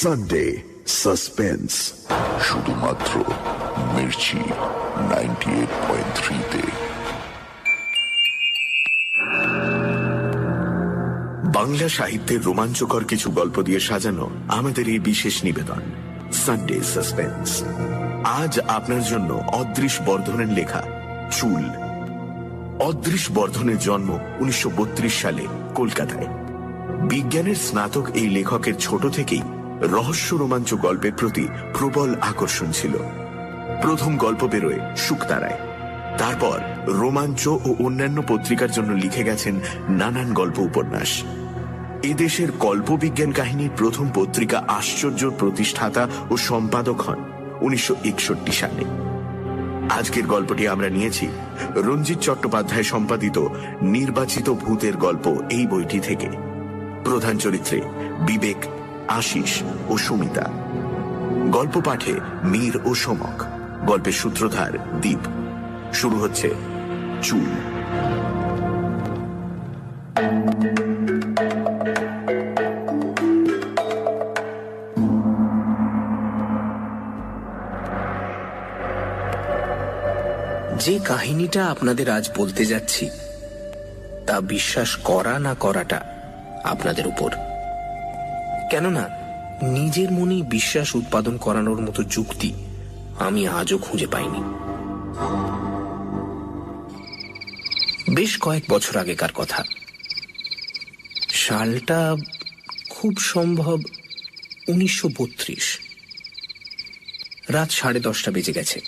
Sunday suspense, শুধুমাত্র মির্চি 98.3-তে। বাংলা সাহিত্যের রোমাঞ্চকর কিছু গল্প দিয়ে সাজানো আমাদের এই বিশেষ নিবেদন সানডে সাসপেন্স। আজ আপনার জন্য অদৃশ বর্ধনের লেখা চুল। অদৃশ বর্ধনের জন্ম 1932 সালে কলকাতায়। বিজ্ঞানের স্নাতক এই লেখকের ছোট থেকেই রহস্য রোমাঞ্চ গল্পের প্রতি প্রবল আকর্ষণ ছিল। প্রথম গল্প বেরোয় শুকতারায়, তারপর রোমাঞ্চ ও অন্যান্য পত্রিকার জন্য লিখে গেছেন নানান গল্প উপন্যাস। এদেশের কল্পবিজ্ঞান কাহিনীর প্রথম পত্রিকা আশ্চর্যর প্রতিষ্ঠাতা ও সম্পাদক হন 1961 সালে। আজকের গল্পটি আমরা নিয়েছি রঞ্জিত চট্টোপাধ্যায় সম্পাদিত নির্বাচিত ভূতের গল্প এই বইটি থেকে। প্রধান চরিত্রে বিবেক, আশিস ও সুমিতা। গল্প পাঠে মীর ও সমক। গল্পের সূত্রধার দীপ। শুরু হচ্ছে চুল। যে কাহিনীটা আপনাদের আজ বলতে যাচ্ছি তা বিশ্বাস করা না করাটা আপনাদের উপর। কেননা নিজের মনেই বিশ্বাস উৎপাদন করানোর মতো যুক্তি আমি আজও খুঁজে পাইনি। বেশ কয়েক বছর আগেকার কথা। সালটা খুব সম্ভব 1932। রাত 10:30 বেজে গেছে।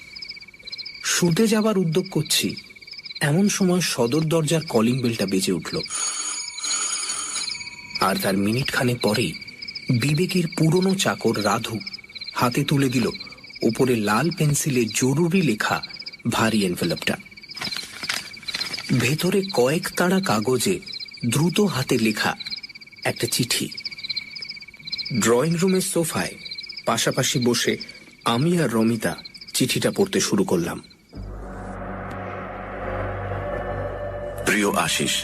শুতে যাবার উদ্যোগ করছি, এমন সময় সদর দরজার কলিং বেলটা বেজে উঠল। আর তার মিনিট খানেক পরেই বিবেকের পুরনো চাকর রাধু হাতে তুলে দিল উপরে লাল পেন্সিলে জরুরি লেখা ভারী এনভেলপটা। ভেতরে কয়েক তাড়া কাগজে দ্রুত হাতে লেখা একটা চিঠি। ড্রয়িং রুমের সোফায় পাশাপাশি বসে আমি আর রমিতা চিঠিটা পড়তে শুরু করলাম। প্রিয় আশিস,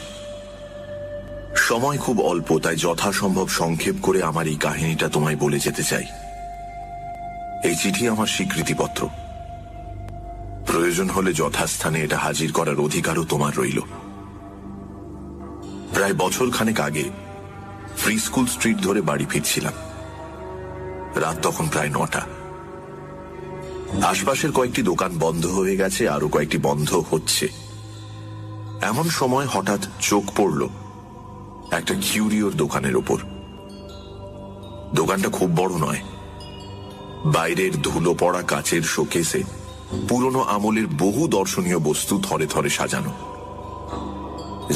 সময় খুব অল্প, তাই যথাসম্ভব সংক্ষেপ করে আমার এই কাহিনীটা তোমায় বলে যেতে চাই। এই চিঠি আমার স্বীকৃতিপত্র। প্রয়োজন হলে যথাস্থানে এটা হাজির করার অধিকারও তোমার রইল। প্রায় বছর খানেক আগে ফ্রি স্কুল স্ট্রিট ধরে বাড়ি ফিরছিলাম। রাত তখন প্রায় 9টা। আশপাশের কয়েকটি দোকান বন্ধ হয়ে গেছে, আরো কয়েকটি বন্ধ হচ্ছে। এমন সময় হঠাৎ চোখ পড়ল একটা কিউরিওর দোকানের ওপর। দোকানটা খুব বড় নয়। বাইরের ধুলো পড়া কাচের শোকেসে পুরনো আমলের বহু দর্শনীয় বস্তু থরে থরে সাজানো।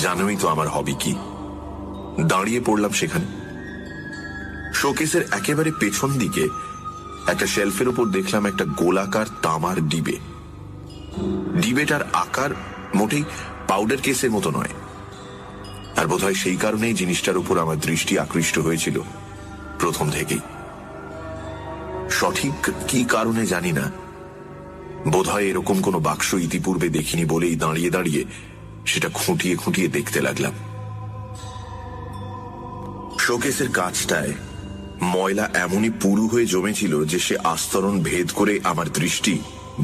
জানোই তো আমার হবি কি। দাঁড়িয়ে পড়লাম সেখানে। শোকেসের একেবারে পেছন দিকে একটা শেলফের উপর দেখলাম একটা গোলাকার তামার ডিবে। ডিবেটার আকার মোটেই পাউডার কেসের মতো নয়। আর বোধহয় সেই কারণেই জিনিসটার উপর আমার দৃষ্টি আকৃষ্ট হয়েছিল প্রথম থেকেই। সঠিক কি কারণে জানি না, বোধহয় এরকম কোনো বাক্স ইতিপূর্বে দেখিনি বলেই দাঁড়িয়ে দাঁড়িয়ে সেটা খুঁটিয়ে খুঁটিয়ে দেখতে লাগলাম। শোকেসের কাঁচটায় ময়লা এমনই পুরু হয়ে জমেছিল যে সে আস্তরণ ভেদ করে আমার দৃষ্টি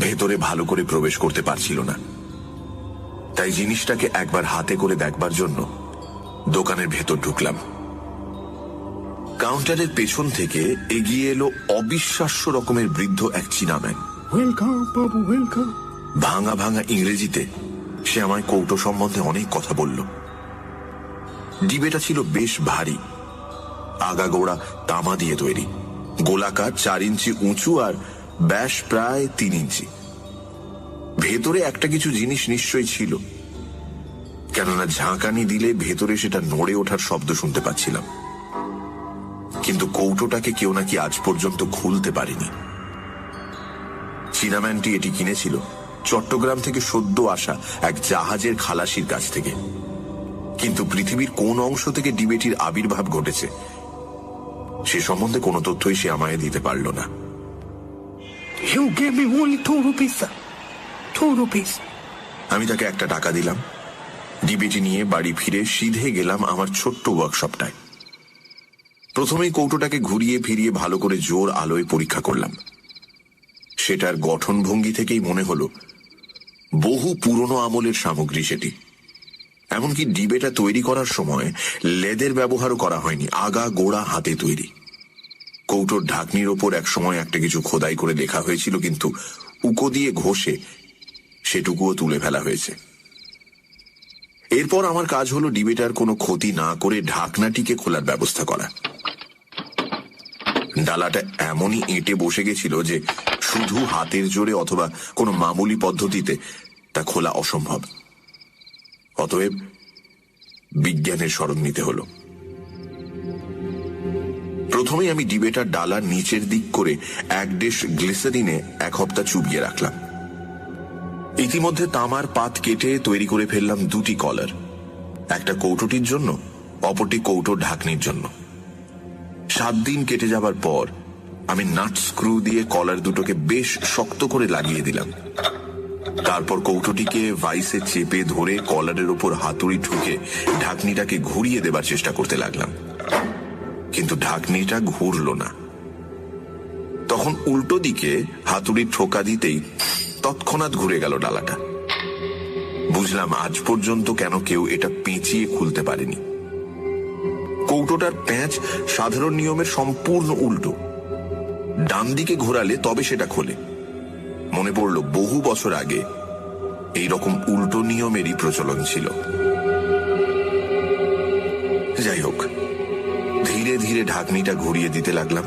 ভেতরে ভালো করে প্রবেশ করতে পারছিল না। তাই জিনিসটাকে একবার হাতে করে দেখবার জন্য দোকানের ভেতর ঢুকলাম। কাউন্টারের পেছন থেকে এগিয়ে এলো অবিশ্বাস্য রকমের বৃদ্ধ এক চীনাম্যান। ওয়েলকাম বাবু, ওয়েলকাম। ভাঙা ভাঙা ইংরেজিতে সে আমায় কৌটো সম্বন্ধে অনেক কথা বলল। ডিবেটা ছিল বেশ ভারী, আগাগোড়া তামা দিয়ে তৈরি, গোলাকার, 4 ইঞ্চি উঁচু আর ব্যাস প্রায় 3 ইঞ্চি। ভেতরে একটা কিছু জিনিস নিশ্চয়ই ছিল, কেননা ঝাঁকানি দিলে ভেতরে সেটা নড়ে ওঠার শব্দ শুনতে পাচ্ছিলাম। কিন্তু কৌটোটাকে কেউ নাকি আজ পর্যন্ত খুলতে পারেনি। চীনাম্যানটি এটি কিনেছিল চট্টগ্রাম থেকে সদ্য আসা এক জাহাজের খালাসির কাছ থেকে। কিন্তু পৃথিবীর কোন অংশ থেকে ডিবেটির আবির্ভাব ঘটেছে সে সম্বন্ধে কোনো তথ্যই সে আমায় দিতে পারল না। You gave me only 2 rupees, sir. 2 rupees. আমি তাকে 1 টাকা দিলাম। ডিবেটি নিয়ে বাড়ি ফিরে সিধে গেলাম আমার ছোট্ট ওয়ার্কশপটায়। প্রথমেই কৌটোটাকে ঘুরিয়ে ফিরিয়ে ভালো করে জোর আলোয় পরীক্ষা করলাম। সেটার গঠনভঙ্গি থেকেই মনে হলো বহু পুরনো আমলের সামগ্রী সেটি। এমনকি ডিবেটা তৈরি করার সময় লেদের ব্যবহারও করা হয়নি, আগা গোড়া হাতে তৈরি। কৌটোর ঢাকনির ওপর এক সময় একটা কিছু খোদাই করে লেখা হয়েছিল, কিন্তু উকো দিয়ে ঘষে সেটুকুও তুলে ফেলা হয়েছে। এরপর আমার কাজ হলো ডিবেটার কোনো ক্ষতি না করে ঢাকনাটিকে খোলার ব্যবস্থা করা। ডালাটা এমনই এঁটে বসে গেছিল যে শুধু হাতের জোরে অথবা কোনো মামুলি পদ্ধতিতে তা খোলা অসম্ভব। অতএব বিজ্ঞানের শরণ নিতে হলো। প্রথমেই আমি ডিবেটার ডালার নিচের দিক করে এক ডিশ গ্লিসারিনে 1 হপ্তাহ চুবিয়ে রাখলাম। ইতিমধ্যে তামার পাত কেটে তৈরি করে ফেললাম 2টি কলার, একটা কৌটোটির জন্য, অপরটি কৌটোর ঢাকনির জন্য। 7 দিন কেটে যাবার পর আমি নাট স্ক্রু দিয়ে কলার দুটোকে বেশ শক্ত করে লাগিয়ে দিলাম। তারপর কৌটোটিকে ভাইসে চেপে ধরে কলারের ওপর হাতুড়ি ঠুকে ঢাকনিটাকে ঘুরিয়ে দেবার চেষ্টা করতে লাগলাম, কিন্তু ঢাকনিটা ঘুরল না। তখন উল্টো দিকে হাতুড়ি ঠোকা দিতেই তৎক্ষণাৎ ঘুরে গেল ডালাটা। বুঝলাম আজ পর্যন্ত কেন কেউ এটা পেঁচিয়ে খুলতে পারেনি। কৌটোটার প্যাঁচ সাধারণ নিয়মের সম্পূর্ণ উল্টো। ডান দিকে ঘোরালে তবে সেটা খোলে। মনে পড়ল বহু বছর আগে এইরকম উল্টো নিয়মেরই প্রচলন ছিল। যাই হোক, ধীরে ধীরে ঢাকনিটা ঘুরিয়ে দিতে লাগলাম।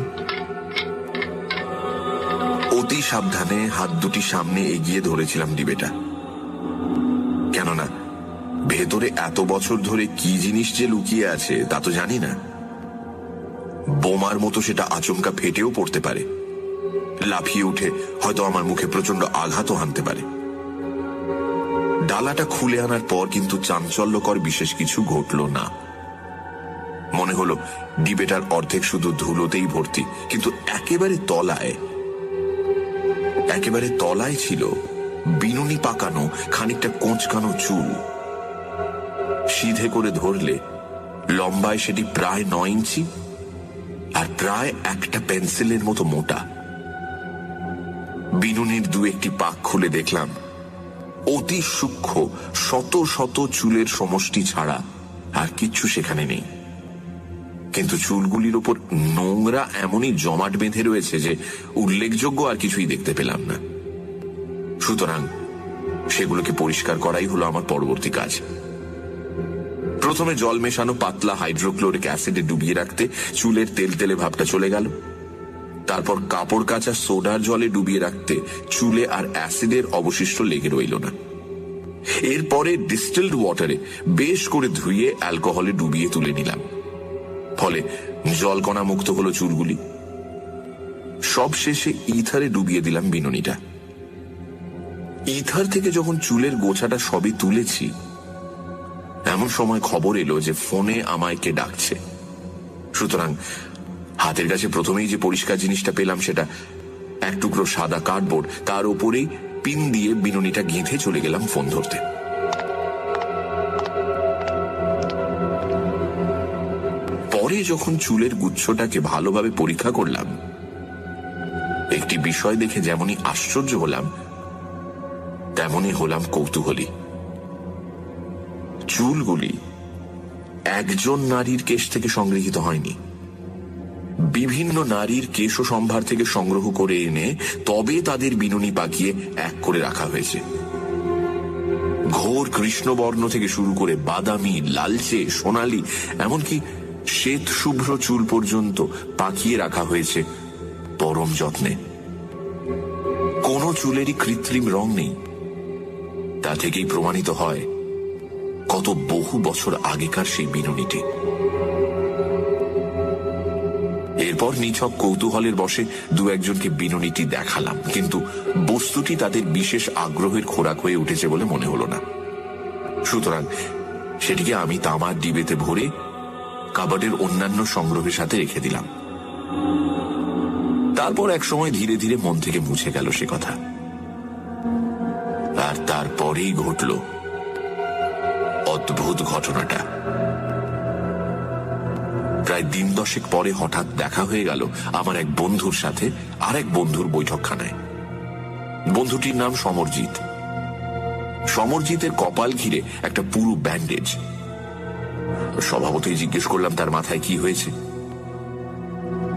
অতি সাবধানে হাত দুটি সামনে এগিয়ে ধরেছিলাম ডিবেটা, কেননা ভেতরে এত বছর ধরে কি জিনিস যে লুকিয়ে আছে তা তো জানি না। বোমার মতো সেটা আচমকা ফেটেও পড়তে পারে, লাফিয়ে উঠে হয়তো আমার মুখে প্রচন্ড আঘাতও হানতে পারে। ডালাটা খুলে আনার পর কিন্তু চাঞ্চল্যকর বিশেষ কিছু ঘটল না। মনে হলো ডিবেটার অর্ধেক শুধু ধুলোতেই ভর্তি, কিন্তু একেবারে তলায় ছিল বিনুনি পাকানো খানিকটা কোঁচকানো চুল। সিধে করে ধরলে লম্বায় সেটি প্রায় 9 ইঞ্চি আর প্রায় একটা পেন্সিলের মতো মোটা। বিনুনির 2-1টি পাক খুলে দেখলাম অতি সূক্ষ্ম শত শত চুলের সমষ্টি ছাড়া আর কিচ্ছু সেখানে নেই। কিন্তু চুলগুলির ওপর নোংরা এমনই জমাট বেঁধে রয়েছে যে উল্লেখযোগ্য আর কিছুই দেখতে পেলাম না। সুতরাং সেগুলোকে পরিষ্কার করাই হলো আমার পরবর্তী কাজ। প্রথমে জল মেশানো পাতলা হাইড্রোক্লোরিক অ্যাসিডে ডুবিয়ে রাখতে চুলের তেলতেলে ভাবটা চলে গেল। তারপর কাপড় কাচা সোডার জলে ডুবিয়ে রাখতে চুলে আর অ্যাসিডের অবশিষ্ট লেগে রইল না। এরপরে ডিস্টিলড ওয়াটারে বেশ করে ধুয়ে অ্যালকোহলে ডুবিয়ে তুলে নিলাম, ফলে জলকণা মুক্ত হলো চুলগুলি। সব শেষে ইথারে ডুবিয়ে দিলাম বিনুনিটা। ইথার থেকে যখন চুলের গোছাটা সবই তুলেছি, এমন সময় খবর এলো যে ফোনে আমায় কে ডাকছে। সুতরাং হাতের কাছে প্রথমেই যে পরিষ্কার জিনিসটা পেলাম সেটা এক টুকরো সাদা কার্ডবোর্ড, তার উপরেই পিন দিয়ে বিনুনিটা গেঁথে চলে গেলাম ফোন ধরতে। পরে যখন চুলের গুচ্ছটাকে ভালোভাবে পরীক্ষা করলাম, একটি বিষয় দেখে যেমনই আশ্চর্য হলাম তেমনই হলাম কৌতূহলী। চুলগুলি একজন নারীর কেশ থেকে সংগৃহীত হয়নি, বিভিন্ন নারীর কেশ সম্ভার থেকে সংগ্রহ করে এনে তবে তাদের বিনুনি পাকিয়ে এক করে রাখা হয়েছে। ঘোর কৃষ্ণবর্ণ থেকে শুরু করে বাদামি, লালচে, সোনালি, এমনকি শ্বেত শুভ্র চুল পর্যন্ত পাকিয়ে রাখা হয়েছে পরম যত্নে। কোনো চুলেরই কৃত্রিম রং নেই। তা থেকেই প্রমাণিত হয় কত বহু বছর আগেকার সেই বিনুনিটি। এরপর নিছক কৌতূহলের বশে 2-1জনকে বিনুনিটি দেখালাম, কিন্তু বস্তুটি তাদের বিশেষ আগ্রহের খোরাক হয়ে উঠেছে বলে মনে হলো না। সুতরাং সেটিকে আমি তামার ডিবেতে ভরে কাবার্ডের অন্যান্য সংগ্রহের সাথে রেখে দিলাম। তারপর এক সময় ধীরে ধীরে মন থেকে মুছে গেল সে কথা। আর তারপরেই ঘটল অদ্ভুত ঘটনাটা। প্রায় দিন 10 পরে হঠাৎ দেখা হয়ে গেল আমার এক বন্ধুর সাথে আর এক বন্ধুর বৈঠকখানায়। বন্ধুটির নাম সমরজিৎ। সমরজিতের কপাল ঘিরে একটা পুরো ব্যান্ডেজ। স্বভাবতই জিজ্ঞেস করলাম তার মাথায় কি হয়েছে,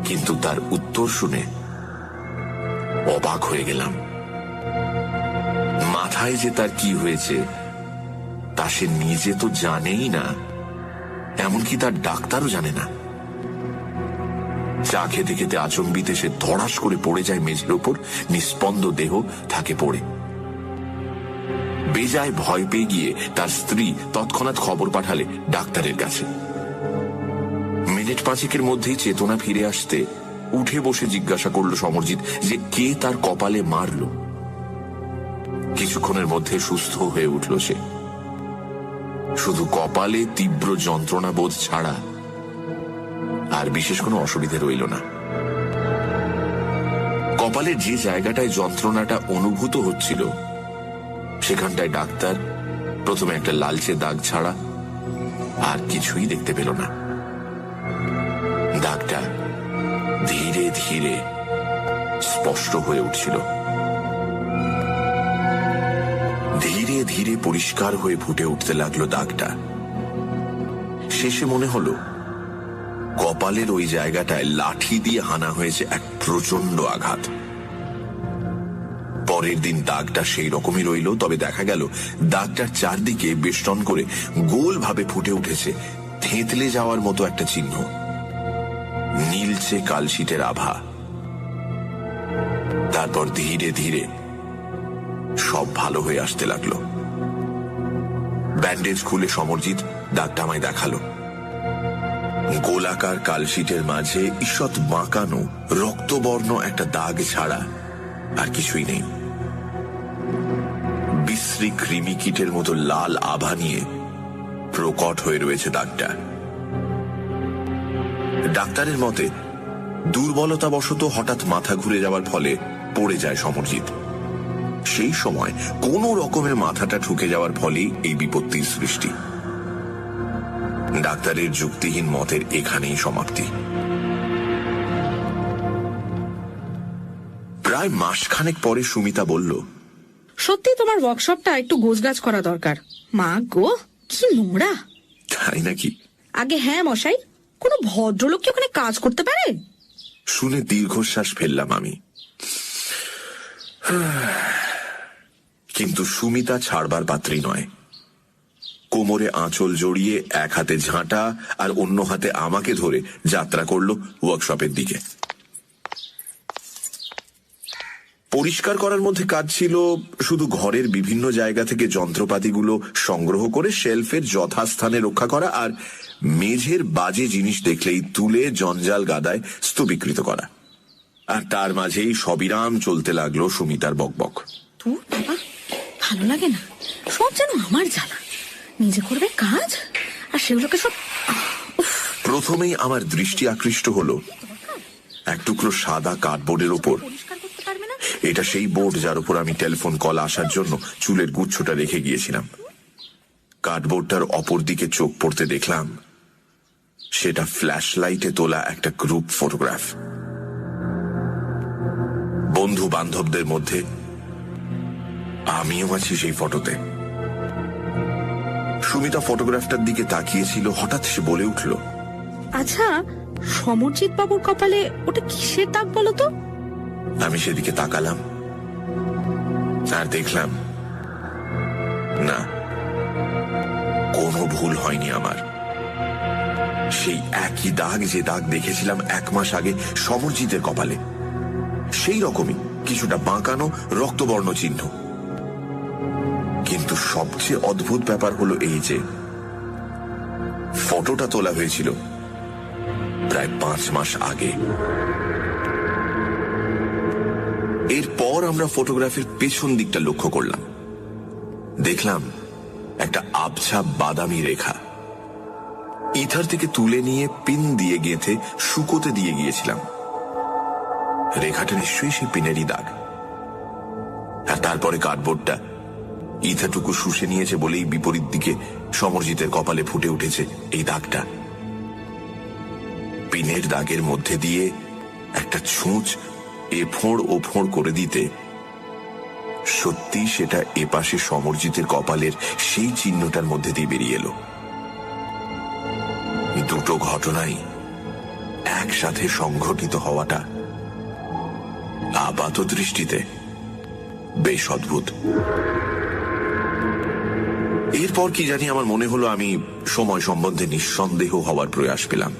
কিন্তু তার উত্তর শুনে অবাক হয়ে গেলাম। মাথায় যে তার কি হয়েছে তা সে নিজে তো জানেই না, এমনকি তার ডাক্তারও জানে না। চা খেতে খেতে আচম্বিতে সে ধড়াস করে পড়ে যায় মেঝের ওপর, নিস্পন্দ দেহ থাকে পড়ে। বেজায় ভয় পেয়ে গিয়ে তার স্ত্রী তৎক্ষণাৎ খবর পাঠালে ডাক্তারের কাছে। মিনিট 5 মধ্যেই চেতনা ফিরে আসতে উঠে বসে জিজ্ঞাসা করল সমরজিৎ যে কে তার কপালে মারল। কিছুক্ষণের মধ্যে সুস্থ হয়ে উঠল সে। শুধু কপালে তীব্র যন্ত্রণা বোধ ছাড়া আর বিশেষ কোনো অসুবিধে রইল না। কপালের যে জায়গাটায় যন্ত্রণাটা অনুভূত হচ্ছিল সেখানটায় ডাক্তার প্রথমে একটা লালচে দাগ ছাড়া আর কিছুই দেখতে পেল না। দাগটা ধীরে ধীরে স্পষ্ট হয়ে উঠছিল, ধীরে ধীরে পরিষ্কার হয়ে ফুটে উঠতে লাগলো দাগটা। শেষে মনে হলো কপালের ওই জায়গাটায় লাঠি দিয়ে হানা হয়েছে এক প্রচন্ড আঘাত। পরের দিন দাগটা সেই রকমই রইল, তবে দেখা গেল দাগটার চারদিকে বেষ্টন করে গোল ভাবে ফুটে উঠেছে থেঁতলে যাওয়ার মতো একটা চিহ্ন, নীলচে কালশিটের আভা। তারপর ধীরে ধীরে সব ভালো হয়ে আসতে লাগলো। ব্যান্ডেজ খুলে সমরজিৎ দাগটা আমায় দেখালো। গোলাকার কালশিটের মাঝে ঈষৎ বাঁকানো রক্তবর্ণ একটা দাগ ছাড়া আর কিছুই নেই। বিশ্রী কৃমি কীটের মতো লাল আভা নিয়ে প্রকট হয়ে রয়েছে দাগটা। ডাক্তারের মতে দুর্বলতাবশত হঠাৎ মাথা ঘুরে যাওয়ার ফলে পড়ে যায় সমরজিৎ। সেই সময় কোন রকমের মাথাটা ঠুকে যাওয়ার ফলেই এই বিপত্তির সৃষ্টি। ডাক্তারের যুক্তিহীন মতের এখানেই সমাপ্তি। প্রায় মাসখানেক পরে সুমিতা বলল, সত্যি তোমার ওয়ার্কশপটা একটু গোছগাছ করা দরকার। মা গো, কি নোংরা। তাই নাকি? আগে হ্যাঁ মশাই, কোনো ভদ্রলোক কি ওখানে কাজ করতে পারে? শুনে দীর্ঘশ্বাস ফেললাম আমি। কিন্তু সুমিতা ছাড়বার পাত্রী নয়। কোমরে আঁচল জড়িয়ে এক হাতে ঝাঁটা আর অন্য হাতে আমাকে ধরে যাত্রা করলো ওয়ার্কশপের দিকে। পরিষ্কার করার মধ্যে কাজ ছিল শুধু ঘরের বিভিন্ন জায়গা থেকে যন্ত্রপাতিগুলো সংগ্রহ করে শেলফের যথাস্থানে রক্ষা করা, আর মেঝের বাজে জিনিস দেখলেই তুলে জঞ্জাল গাদায় স্তূপীকৃত করা। আর তার মাঝেই সবিরাম চলতে লাগলো সুমিতার বকবক। তোর বাবা, ভালো লাগে না, সব যেন আমার জ্বালা। নিজে করবে কাজ আর সেগুলোকে সব। প্রথমেই আমার দৃষ্টি আকৃষ্ট হলো এক টুকরো সাদা কার্ডবোর্ডের ওপর। এটা সেই বোর্ড যার উপর আমি টেলিফোন কল আসার জন্য চুলের গুচ্ছটা রেখে গিয়েছিলাম। কার্ডবোর্ডটার অপর দিকে চোখ পড়তে দেখলাম সেটা ফ্ল্যাশ লাইটে তোলা একটা গ্রুপ ফটোগ্রাফ। বন্ধু বান্ধবদের মধ্যে আমিও আছি সেই ফটোতে। সুমিতা ফটোগ্রাফটার দিকে তাকিয়েছিল, হঠাৎ সে বলে উঠল, আচ্ছা, সমরজিৎ বাবুর কপালে ওটা কিসের দাগ বলো তো? আমি সেদিকে তাকালাম আর দেখলাম না, কোনো ভুল হয়নি আমার। সেই একই দাগ যে দাগ দেখেছিলাম 1 মাস আগে সমরজিতের কপালে, সেই রকমই কিছুটা বাঁকানো রক্তবর্ণ চিহ্ন। কিন্তু সবচেয়ে অদ্ভুত ব্যাপার হলো এই যে ফটোটা তোলা হয়েছিল প্রায় 5 মাস আগে। এরপর আমরা ফটোগ্রাফের পেছন দিকটা লক্ষ্য করলাম। দেখলাম একটা আবছা বাদামি রেখা। ইথার থেকে তুলে নিয়ে পিন দিয়ে গেঁথে শুকোতে দিয়ে গিয়েছিলাম। রেখাটা নিশ্চয়ই সেই পিনেরই দাগ। আর তারপরে কার্ডবোর্ডটা ইথাটুকু শুষে নিয়েছে বলেই বিপরীত দিকে সমরজিতের কপালে ফুটে উঠেছে এই দাগটা। পিনের দাগের মধ্যে দিয়ে একটা ছুঁচ এফোঁড় ও ফোঁড় করে দিতে সত্যি সেটা এপাশে সমরজিতের কপালের সেই চিহ্নটার মধ্যে দিয়ে বেরিয়ে এলো। দুটো ঘটনাই একসাথে সংঘটিত হওয়াটা আপাত দৃষ্টিতে বেশ অদ্ভুত। এরপর কি জানি আমার মনে হলো আমি সময় সম্বন্ধে নিঃসন্দেহ হওয়ার প্রয়াস পেলাম।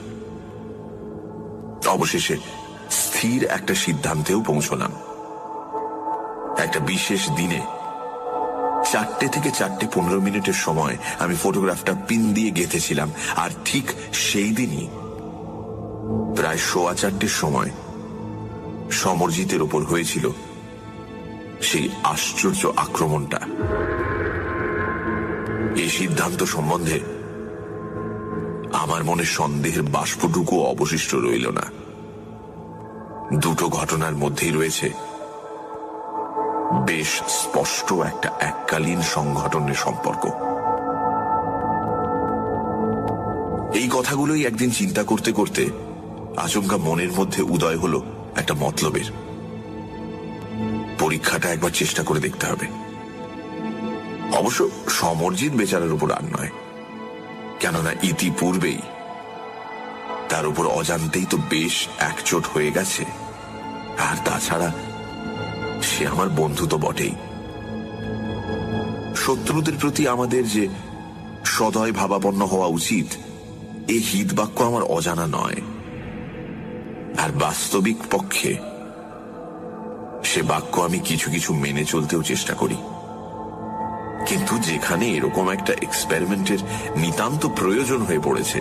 অবশেষে স্থির একটা সিদ্ধান্তেও পৌঁছলাম। একটা বিশেষ দিনে 4টে থেকে 4:15 সময় আমি ফটোগ্রাফটা পিন দিয়ে গেঁথেছিলাম, আর ঠিক সেই দিনই প্রায় 4:15 সময় সমরজিতের ওপর হয়েছিল সেই আশ্চর্য আক্রমণটা। এই সিদ্ধান্ত সম্বন্ধে আমার মনে সন্দেহের বাষ্পটুকু অবশিষ্ট রইল না। দুটো ঘটনার মধ্যেই রয়েছে বেশ স্পষ্ট একটা এককালীন সংঘটনের সম্পর্ক। এই কথাগুলোই একদিন চিন্তা করতে করতে আচমকা মনের মধ্যে উদয় হলো একটা মতলবের। পরীক্ষাটা একবার চেষ্টা করে দেখতে হবে। অবশ্য সমরজিৎ বেচারার উপর আর নয়, কেননা ইতিপূর্বেই তার উপর অজান্তেই তো বেশ একচোট হয়ে গেছে। আর তাছাড়া সে আমার বন্ধু তো বটেই। শত্রুদের প্রতি আমাদের যে সদয় ভাবাপন্ন হওয়া উচিত, এই হিত বাক্য আমার অজানা নয়। আর বাস্তবিক পক্ষে সে বাক্য আমি কিছু কিছু মেনে চলতেও চেষ্টা করি। কিন্তু যেখানে এরকম একটা এক্সপেরিমেন্টের নিতান্ত প্রয়োজন হয়ে পড়েছে,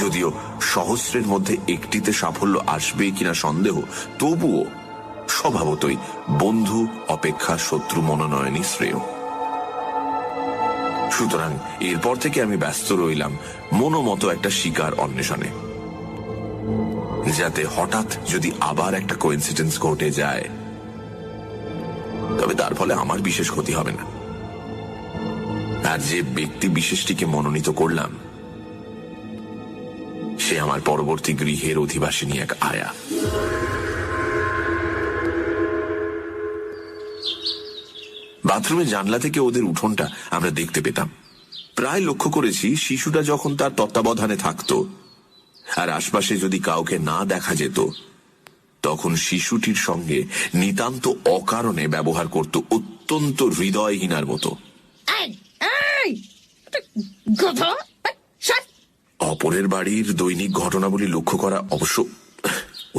যদিও সহস্রের মধ্যে একটিতে সাফল্য আসবে কিনা সন্দেহ, তবুও স্বভাবতই বন্ধু অপেক্ষা শত্রু মনোনয়নই শ্রেয়। সুতরাং এরপর থেকে আমি ব্যস্ত রইলাম মনোমতো একটা শিকার অন্বেষণে, যাতে হঠাৎ যদি আবার একটা কোইন্সিডেন্স ঘটে যায় তবে তার ফলে আমার বিশেষ ক্ষতি হবে না। আর যে ব্যক্তি বিশেষটিকে মনোনীত করলাম সে আমার পরবর্তী গৃহের অধিবাসিনী এক আয়া। বাথরুমের জানলা থেকে ওদের উঠোনটা আমরা দেখতে পেতাম। প্রায় লক্ষ্য করেছি শিশুটা যখন তার তত্ত্বাবধানে থাকতো আর আশপাশে যদি কাউকে না দেখা যেত, তখন শিশুটির সঙ্গে নিতান্ত অকারণে ব্যবহার করত অত্যন্ত হৃদয়হীনার মতো। অপরের বাড়ির দৈনিক ঘটনাবলী লক্ষ্য করা অবশ্য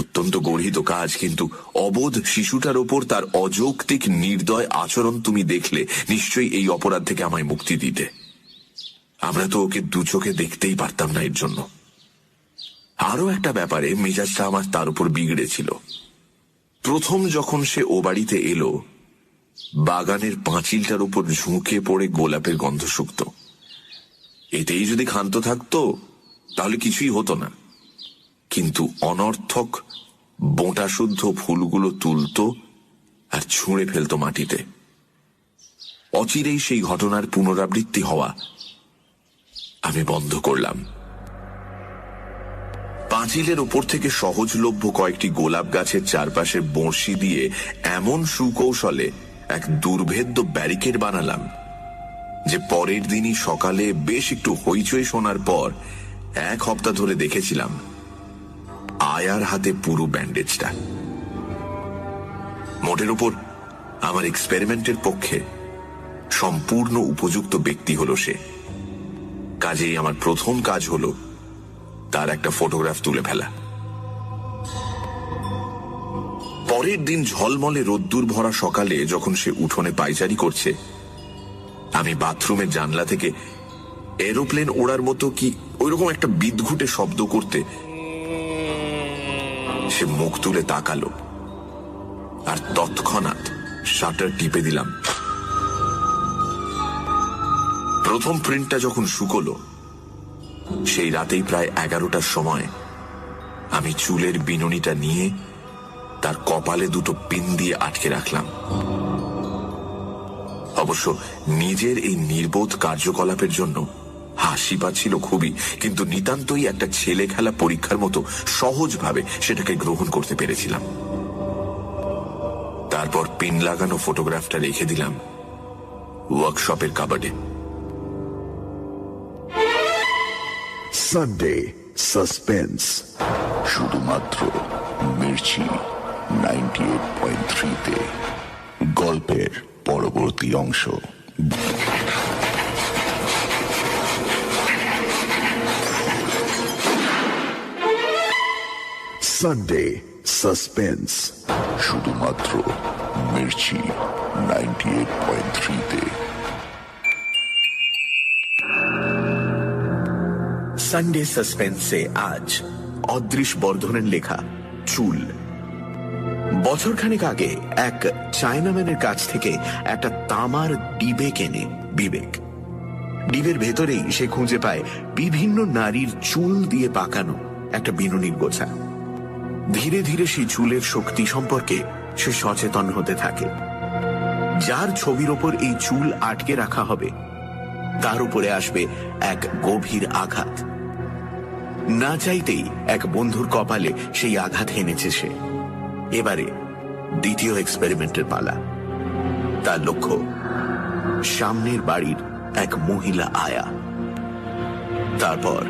অত্যন্ত গর্হিত কাজ, কিন্তু অবোধ শিশুটার ওপর তার অযৌক্তিক নির্দয় আচরণ তুমি দেখলে নিশ্চয়ই এই অপরাধ থেকে আমায় মুক্তি দিতে। আমরা তো ওকে দু চোখে দেখতেই পারতাম না এর জন্য। আরো একটা ব্যাপারে মেজাজটা আমার তার উপর বিগড়েছিল। প্রথম যখন সে ও বাড়িতে এলো, বাগানের পাঁচিলটার উপর ঝুঁকে পড়ে গোলাপের গন্ধ শুকত। এতেই যদি ক্ষান্ত থাকতো তাহলে কিছুই হতো না, কিন্তু অনর্থক বোঁটা শুদ্ধ ফুলগুলো তুলতো আর ছুঁড়ে ফেলতো মাটিতে। অচিরেই সেই ঘটনার পুনরাবৃত্তি হওয়া আমি বন্ধ করলাম। পাঁচিলের ওপর থেকে সহজলভ্য কয়েকটি গোলাপ গাছের চারপাশে বড়শি দিয়ে এমন সুকৌশলে এক দুর্ভেদ্য ব্যারিকেড বানালাম যে পরের দিনই সকালে বেশ একটু হইচই শোনার পর 1 সপ্তাহ ধরে দেখেছিলাম আয়ার হাতে পুরো ব্যান্ডেজটা। মোটের ওপর আমার এক্সপেরিমেন্টের পক্ষে সম্পূর্ণ উপযুক্ত ব্যক্তি হলো সে। কাজেই আমার প্রথম কাজ হলো তার একটা ফটোগ্রাফ তুলে ফেলা। পরের দিন ঝলমলে রোদ্দুর ভরা সকালে যখন সে উঠোনে পায়চারি করছে, আমি বাথরুমের জানলা থেকে এরোপ্লেন ওড়ার মতো কি ওইরকম একটা বিদঘুটে শব্দ করতে সে মুখ তুলে তাকালো, আর তৎক্ষণাৎ শাটার টিপে দিলাম। প্রথম প্রিন্টটা যখন শুকলো, সেই রাতেই প্রায় 11টার সময় আমি চুলের বিনুনিটা নিয়ে তার কপালে দুটো পিন দিয়ে আটকে রাখলাম। অবশ্য নিজের এই নির্বোধ কার্যকলাপের জন্য হাসি পাচ্ছিল খুবই, কিন্তু নিতান্তই একটা ছেলে খেলা পরীক্ষার মতো সহজভাবে সেটাকে গ্রহণ করতে পেরেছিলাম। তারপর পিন লাগানো ফটোগ্রাফটা রেখে দিলাম ওয়ার্কশপের কাবার্ডে। Sunday suspense. শুধুমাত্র মির্চি 98.3-তে গল্পের পরবর্তী অংশ। Sunday suspense. শুধুমাত্র মির্চি 98.3-তে। সানডে সাসপেন্সে আজ অদৃশ বর্ধনের লেখা চুল। বছরখানেক আগে এক চায়নাম্যানের কাছ থেকে একটা তামার ডিবে কেনে বিবেক। ডিবের ভেতরেই সে খুঁজে পায় বিভিন্ন নারীর চুল দিয়ে পাকানো একটা বিনুনির গোছা। ধীরে ধীরে সেই চুলের শক্তি সম্পর্কে সে সচেতন হতে থাকে। যার ছবির ওপর এই চুল আটকে রাখা হবে তার উপরে আসবে এক গভীর আঘাত। না চাইতেই এক বন্ধুর কপালে সেই আঘাত এনেছে সে। এবারে দ্বিতীয় এক্সপেরিমেন্টের পালা। তার লক্ষ্য সামনের বাড়ির এক মহিলা আয়া। তারপর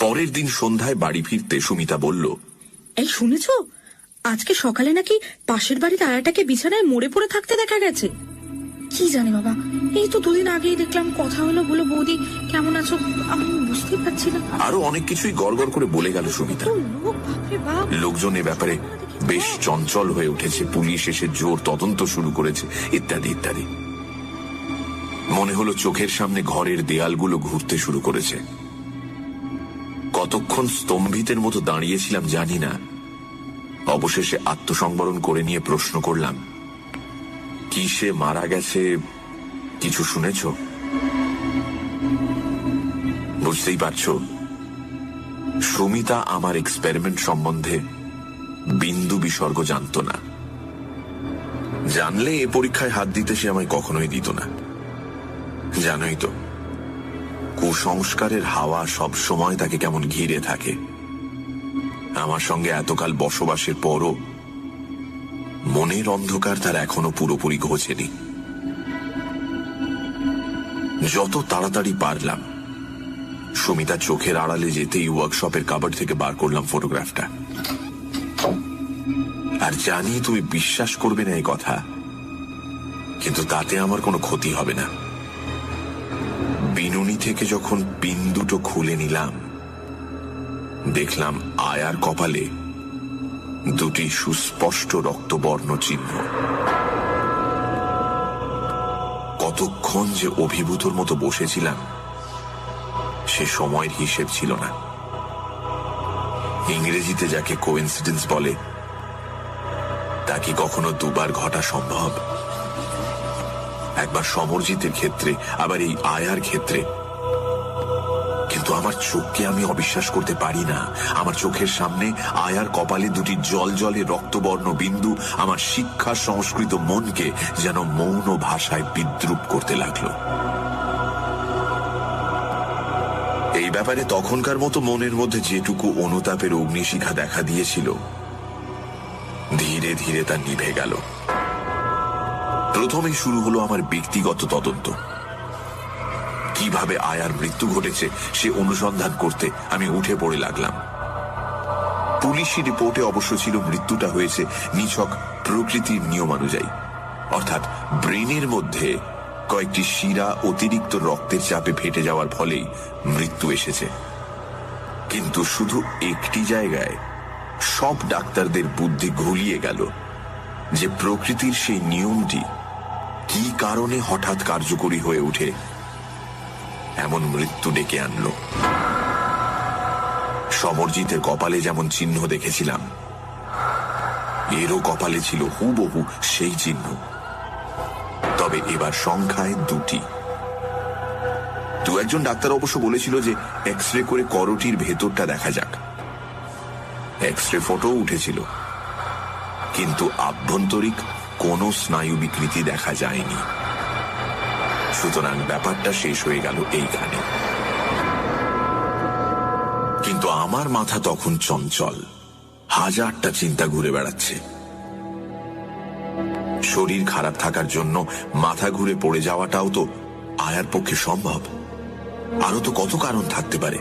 পরের দিন সন্ধ্যায় বাড়ি ফিরতে সুমিতা বলল, এই শুনেছো, আজকে সকালে নাকি পাশের বাড়ির আয়াটাকে বিছানায় মরে পড়ে থাকতে দেখা গেছে। কি জানি বাবা, এই তো দুদিন আগেই দেখলাম, কথা হলো, বলো বৌদি কেমন আছো, আমি বুঝতেই পারছি না। আরো অনেক কিছুই গড়গড় করে বলে গেল সুমিতা। লোক, বাপরে বাপ। লোকজন এ ব্যাপারে বেশ চঞ্চল হয়ে উঠেছে, পুলিশ এসে জোর তদন্ত শুরু করেছে, ইত্যাদি ইত্যাদি। মনে হলো চোখের সামনে ঘরের দেয়ালগুলো ঘুরতে শুরু করেছে। কতক্ষণ স্তম্ভিতের মতো দাঁড়িয়েছিলাম জানি না। অবশেষে আত্মসংবরণ করে নিয়ে প্রশ্ন করলাম, কি সে মারা গেছে, কিছু শুনেছ? বুঝতেই পারছ, সুমিতা আমার এক্সপেরিমেন্ট সম্বন্ধে বিন্দু বিসর্গ জানত না। জানলে এ পরীক্ষায় হাত দিতে সে আমায় কখনোই দিত না। জানোই তো, কুসংস্কারের হাওয়া সব সময় তাকে কেমন ঘিরে থাকে। আমার সঙ্গে এতকাল বসবাসের পরও মনের অন্ধকার তার এখনো পুরোপুরি ঘোচেনি। যত তাড়াতাড়ি পারলাম সুমিতা চোখের আড়ালে যেতেই ওয়ার্কশপের কাবার্ড থেকে বার করলাম ফটোগ্রাফটা। আর জানি তুমি বিশ্বাস করবে না এই কথা, কিন্তু তাতে আমার কোনো ক্ষতি হবে না। বিনুনি থেকে যখন পিন দুটো খুলে নিলাম, দেখলাম আয়ার কপালে দুটি সুস্পষ্ট রক্তবর্ণ চিহ্ন। কতক্ষণ যে অভিভূতর মতো বসেছিলাম সে সময়ের হিসেব ছিল না। ইংরেজিতে যাকে কোইন্সিডেন্স বলে, তা কি কখনো দুবার ঘটা সম্ভব? একবার সমরজিতের ক্ষেত্রে, আবার এই আয়ার ক্ষেত্রে। কিন্তু আমার চোখকে আমি অবিশ্বাস করতে পারি না। আমার চোখের সামনে আয়ার কপালে দুটি জলজলে রক্তবর্ণ বিন্দু আমার শিক্ষা সংস্কৃত মনকে যেন মৌন ভাষায় বিদ্রুপ করতে লাগলো। এই ব্যাপারে তখনকার মতো মনের মধ্যে যেটুকু অনুতাপের অগ্নিশিখা দেখা দিয়েছিল, ধীরে ধীরে তা নিভে গেল। প্রথমেই শুরু হলো আমার ব্যক্তিগত তদন্ত। কিভাবে আয়ার মৃত্যু ঘটেছে সে অনুসন্ধান করতে আমি উঠে পড়ে লাগলাম। পুলিশি রিপোর্টে অবশ্য ছিল মৃত্যুটা হয়েছে নিছক প্রকৃতির নিয়মানুযায়ী, অর্থাৎ ব্রেনের মধ্যে কয়েকটি শিরা অতিরিক্ত রক্তের চাপে ফেটে যাওয়ার ফলেই মৃত্যু এসেছে। কিন্তু শুধু একটি জায়গায় সব ডাক্তারদের বুদ্ধি ঘুলিয়ে গেল যে প্রকৃতির সেই নিয়মটি কি কারণে হঠাৎ কার্যকরী হয়ে ওঠে এমন মৃত্যু ডেকে আনলো। সমরজিতের কপালে যেমন চিহ্ন দেখেছিলাম, এরও কপালে ছিল হুবহু সেই চিহ্ন, তবে এবার সংখ্যায় দুটি। দু একজন ডাক্তার অবশ্য বলেছিল যে এক্স রে করে করোটির ভেতরটা দেখা যাক। এক্স-রে ফটো উঠেছিল, কিন্তু আভ্যন্তরিক কোনো স্নায়ু বিকৃতি দেখা যায়নি। সুতরাং ব্যাপারটা শেষ হয়ে গেল এইখানে। কিন্তু আমার মাথা তখন চঞ্চল, হাজারটা চিন্তা ঘুরে বেড়াচ্ছে। শরীর খারাপ থাকার জন্য মাথা ঘুরে পড়ে যাওয়াটাও তো আয়ার পক্ষে সম্ভব। আরো তো কত কারণ থাকতে পারে।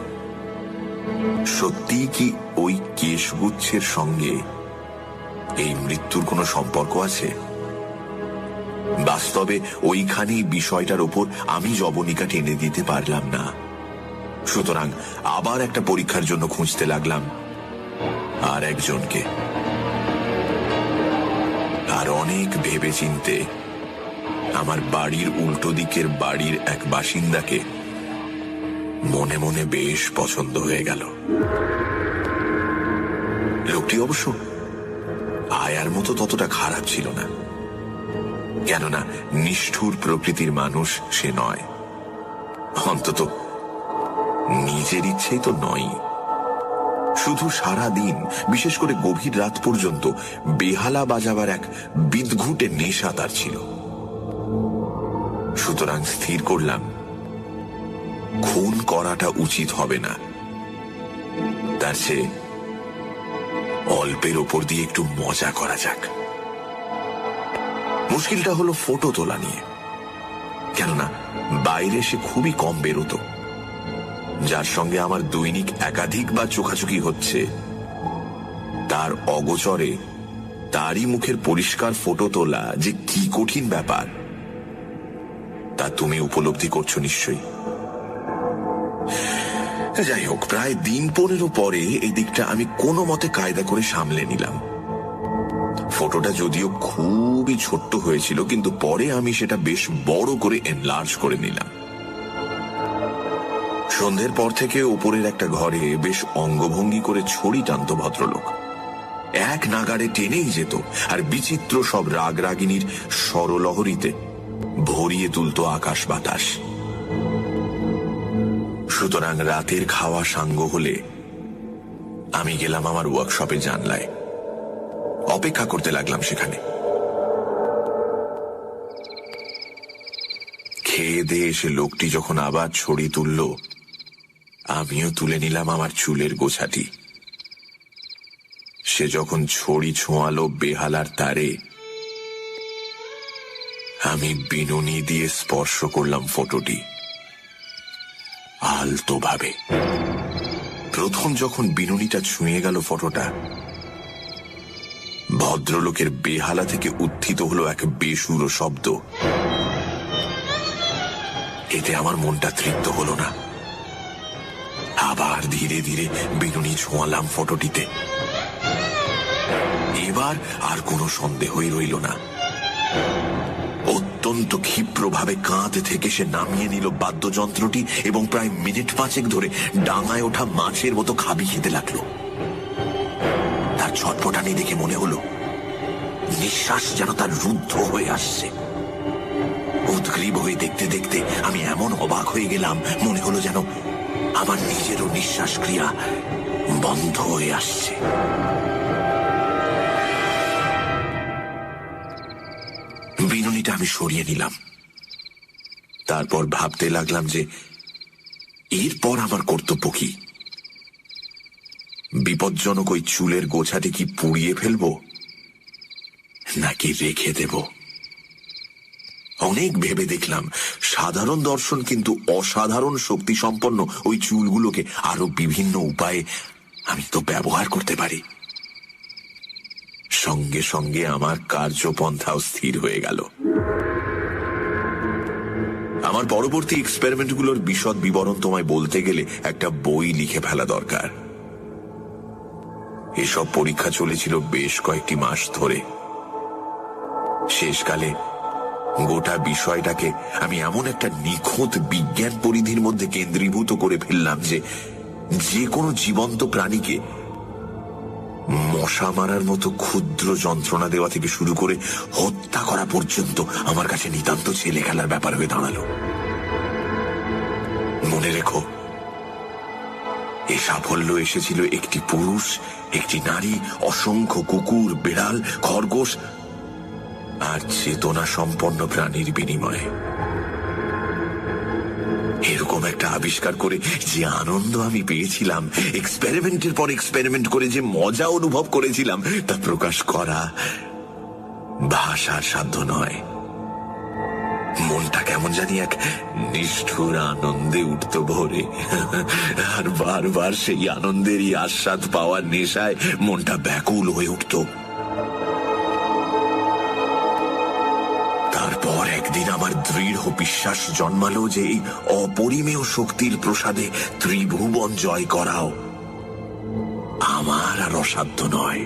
সত্যি কি ওই কেশগুচ্ছের সঙ্গে এই মৃত্যুর কোনো সম্পর্ক আছে? বাস্তবে ওইখানেই বিষয়টার ওপর আমি জবনিকা টেনে দিতে পারলাম না। সুতরাং আবার একটা পরীক্ষার জন্য খুঁজতে লাগলাম আর একজনকে। আর অনেক ভেবে চিনতে আমার বাড়ির উল্টো দিকের বাড়ির এক বাসিন্দাকে মনে মনে বেশ পছন্দ হয়ে গেল। লোকটি অবশ্য আয়ার মতো ততটা খারাপ ছিল না, কেননা নিষ্ঠুর প্রকৃতির মানুষ সে নয়, অন্তত নিজের ইচ্ছেই তো নয়। শুধু সারা দিন, বিশেষ করে গভীর রাত পর্যন্ত বেহালা বাজাবার এক বিদঘুটে নেশা তার ছিল। সুতরাং স্থির করলাম খুন করাটা উচিত হবে না, তার চেয়ে অল্পের ওপর দিয়ে একটু মজা করা যাক। মুশকিলটা হলো ফটো তোলা নিয়ে, কেননা বাইরে সে খুবই কম বেরোতো। যার সঙ্গে আমার দৈনিক একাধিকবার চোখাচোখি হচ্ছে, তার অগোচরে তারই মুখের পরিষ্কার ফটো তোলা যে কি কঠিন ব্যাপার তা তুমি উপলব্ধি করছো নিশ্চয়ই। যাই হোক, প্রায় দিন 15 পরে এই দিকটা আমি কোনো মতে কায়দা করে সামলে নিলাম। ফটোটা যদিও খুবই ছোট্ট হয়েছিল, কিন্তু পরে আমি সেটা বেশ বড় করে এনলার্জ করে নিলাম। সন্ধ্যের পর থেকে ওপরের একটা ঘরে বেশ অঙ্গভঙ্গি করে ছড়ি টানত ভদ্রলোক। এক নাগাড়ে টেনেই যেত, আর বিচিত্র সব রাগরাগিনীর স্বরলহরীতে ভরিয়ে তুলত আকাশ বাতাস। সুতরাং রাতের খাওয়া সাঙ্গ হলে আমি গেলাম আমার ওয়ার্কশপে জানলায়, অপেক্ষা করতে লাগলাম সেখানে। খেয়ে দিয়ে এসে লোকটি যখন আবার ছড়ি তুলল, আমিও তুলে নিলাম আমার চুলের গোছাটি। সে যখন ছড়ি ছোঁয়ালো বেহালার তারে, আমি বিনুনি দিয়ে স্পর্শ করলাম ফটোটি আলতো ভাবে। প্রথম যখন বিনুনিটা ছুঁয়ে গেল ফটোটা, ভদ্রলোকের বেহালা থেকে উত্থিত হলো এক বেসুরো শব্দ। এতে আমার মনটা তৃপ্ত হলো না। আবার ধীরে ধীরে বিনুনি ছোঁয়ালাম ফটোটিতে। এবার আর কোনো সন্দেহই রইল না। অত্যন্ত ক্ষিপ্রভাবে কাঁধ থেকে সে নামিয়ে নিল বাদ্যযন্ত্রটি এবং প্রায় মিনিট 5 ধরে ডাঙায় ওঠা মাছের মতো খাবি খেতে লাগলো। তার ছটফটানি দেখে মনে হলো নিঃশ্বাস যেন তার রুদ্ধ হয়ে আসছে। উদ্গ্রীব হয়ে দেখতে দেখতে আমি এমন অবাক হয়ে গেলাম, মনে হলো যেন আমার নিজেরও নিঃশ্বাস ক্রিয়া বন্ধ হয়ে আসছে। বিনুনিটা আমি সরিয়ে নিলাম। তারপর ভাবতে লাগলাম যে এরপর আমার কর্তব্য কি। বিপজ্জনক ওই চুলের গোছাটি কি পুড়িয়ে ফেলবো নাকি রেখে দেব? অনেক ভেবে দেখলাম সাধারণ দর্শন কিন্তু অসাধারণ শক্তি সম্পন্ন ওই চুলগুলোকে আরো বিভিন্ন উপায়ে আমি তো ব্যবহার করতে পারি। সঙ্গে সঙ্গে আমার কার্যপন্থাও স্থির হয়ে গেল। আমার পরবর্তী এক্সপেরিমেন্টগুলোর বিশদ বিবরণ তোমায় বলতে গেলে একটা বই লিখে ফেলা দরকার। এসব পরীক্ষা চলেছিল বেশ কয়েকটি মাস ধরে। শেষকালে গোটা বিষয়টাকে আমি এমন একটা নিখুঁত বিজ্ঞান পরিধির মধ্যে কেন্দ্রীভূত করে ফেললাম যে যে কোনো জীবন্ত প্রাণীকে মশা মারার মতো ক্ষুদ্র যন্ত্রণা দেওয়া থেকে শুরু করে হত্যা করা পর্যন্ত আমার কাছে নিতান্ত ছেলে খেলার ব্যাপার হয়ে দাঁড়ালো। মনে রেখো, এ সাফল্য এসেছিল একটি পুরুষ, একটি নারী, অসংখ্য কুকুর, বিড়াল, খরগোশ আর চেতনা সম্পন্ন প্রাণীর বিনিময়ে। এরকম একটা আবিষ্কার করে যে আনন্দ আমি পেয়েছিলাম, এক্সপেরিমেন্টের পর এক্সপেরিমেন্ট করে যে মজা অনুভব করেছিলাম, তা প্রকাশ করা ভাষার সাধ্য নয়। মনটা কেমন জানি এক নিষ্ঠুর আনন্দে উঠত ভোরে, আর বারবার সেই আনন্দেরই আস্বাদ পাওয়ার নেশায় মনটা ব্যাকুল হয়ে উঠত। তারপর একদিন আমার দৃঢ় বিশ্বাস জন্মালো যে এই অপরিমেয় শক্তির প্রসাদে ত্রিভুবন জয় করাও আমার আর অসাধ্য নয়।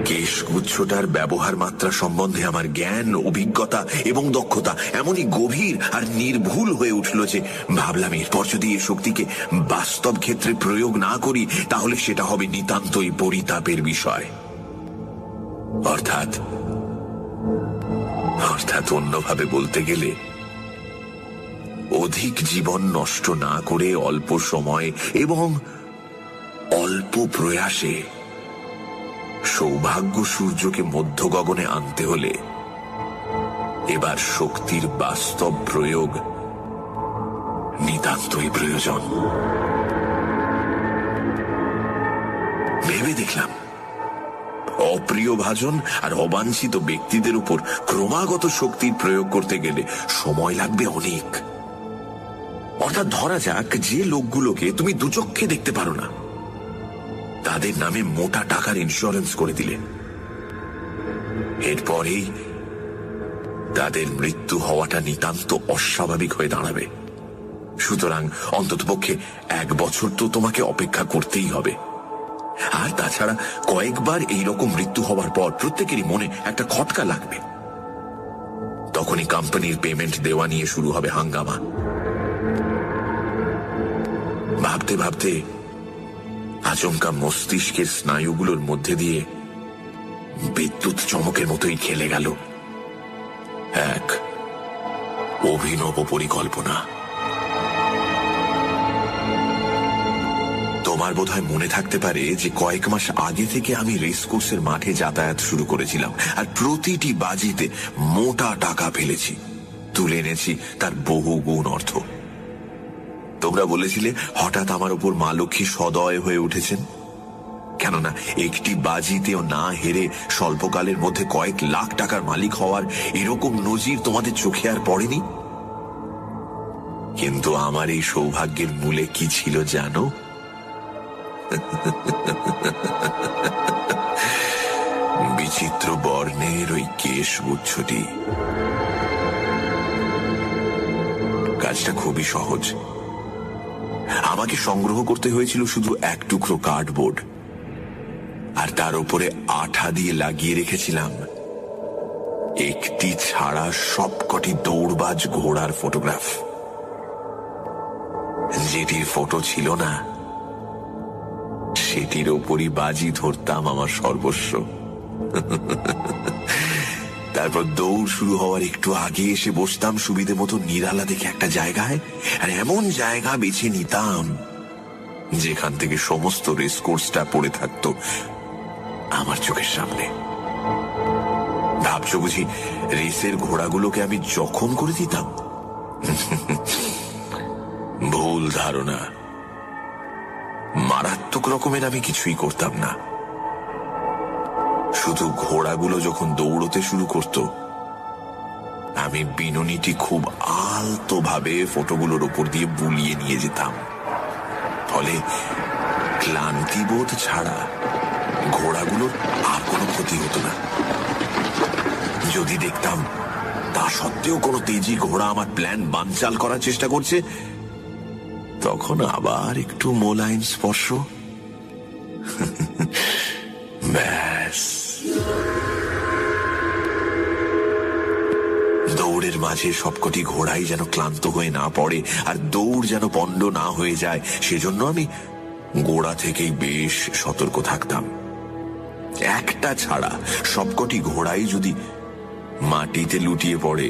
কেশগুচ্ছটার ব্যবহার মাত্রা সম্বন্ধে আমার জ্ঞান, অভিজ্ঞতা এবং দক্ষতা এমনই গভীর আর নির্ভুল হয়ে উঠল যে ভাবলাম এরপর যদি এই শক্তিকে বাস্তব ক্ষেত্রে প্রয়োগ না করি তাহলে সেটা হবে নিতান্তই পরিতাপের বিষয়। অর্থাৎ অন্যভাবে বলতে গেলে অধিক জীবন নষ্ট না করে অল্প সময় এবং অল্প প্রয়াসে সৌভাগ্য সূর্যকে মধ্য গগনে আনতে হলে এবার শক্তির বাস্তব প্রয়োগ নিতান্তই প্রয়োজন। ভেবে দেখলাম অপ্রিয় ভাজন আর অবাঞ্ছিত ব্যক্তিদের উপর ক্রমাগত শক্তির প্রয়োগ করতে গেলে সময় লাগবে অনেক। অর্থাৎ ধরা যাক যে লোকগুলোকে তুমি দুচক্ষে দেখতে পারো না, তাদের নামে মোটা টাকার ইন্স্যুরেন্স করে দিলে, এরপরেই তাদের মৃত্যু হওয়াটা নিতান্ত অস্বাভাবিক হয়ে দাঁড়াবে। সুতরাং অন্ততপক্ষে 1 বছর তো তোমাকে অপেক্ষা করতেই হবে। আর তাছাড়া কয়েকবার এইরকম মৃত্যু হওয়ার পর প্রত্যেকেরই মনে একটা খটকা লাগবে। তখনই কোম্পানির পেমেন্ট দেওয়া নিয়ে শুরু হবে হাঙ্গামা। ভাবতে ভাবতে আচমকা মস্তিষ্কের স্নায়ুগুলোর মধ্যে দিয়ে বিদ্যুৎ চমকের মতোই খেলে গেল এক অভিনব পরিকল্পনা। তোমার বোধহয় মনে থাকতে পারে যে কয়েক মাস আগে থেকে আমি রেস কোর্সের মাঠে যাতায়াত শুরু করেছিলাম, আর প্রতিটি বাজিতে মোটা টাকা ফেলেছি, তুলে এনেছি তার বহু গুণ অর্থ। তোমরা বলেছিলে হঠাৎ আমার উপর মা লক্ষ্মী সদয় হয়ে উঠেছেন, কেননা একটি বাজিতেও না হেরে স্বল্পকালের মধ্যে কয়েক লাখ টাকার মালিক হওয়ার এরকম নজির তোমাদের চোখে আর পড়েনি। কিন্তু আমার এই সৌভাগ্যের মূলে কি ছিল জানো? বিচিত্র বর্ণের ওই কেশগুচ্ছটি। কাজটা খুবই সহজ। আমাকে সংগ্রহ করতে হয়েছিল শুধু 1 টুকরো কার্ডবোর্ড, আর তার উপরে আঠা দিয়ে লাগিয়ে রেখেছিলাম একটি ছাড়া সবকটি দৌড়বাজ ঘোড়ার ফটোগ্রাফ। যেটির ফটো ছিল না সেটির ওপরই বাজি ধরতাম আমার সর্বস্ব। তারপর দৌড় শুরু হওয়ার একটু আগে এসে বসতাম সুবিধে মতো নিরালা দেখে একটা জায়গায়, আর এমন জায়গা বেছে নিতাম যেখান থেকে সমস্ত রেস কোর্সটা পড়ে থাকতো আমার চোখের সামনে। ভাবছো বুঝি রেসের ঘোড়াগুলোকে আমি জখম করে দিতাম? ভুল ধারণা। মারাত্মক রকমের আমি কিছুই করতাম না। শুধু ঘোড়াগুলো যখন দৌড়তে শুরু করত, আমি বিনুনিটি খুব আলতোভাবে ফটোগুলোর উপর দিয়ে বুলিয়ে নিয়ে যেতাম। ফলে ক্লান্তিবোধ ছাড়া ঘোড়াগুলোর আর কোনো ক্ষতি হতো না। যদি দেখতাম তা সত্ত্বেও কোনো তেজি ঘোড়া আমার প্ল্যান বানচাল করার চেষ্টা করছে, তখন আবার একটু মোলায়েম স্পর্শ, ব্যাস। দৌড়ের মাঝে সবকটি ঘোড়াই যেন ক্লান্ত হয়ে না পড়ে আর দৌড় যেন পণ্ড না হয়ে যায়, সেজন্য আমি গোড়া থেকেই বেশ সতর্ক থাকতাম। একটা ছাড়া সবকটি ঘোড়াই যদি মাটিতে লুটিয়ে পড়ে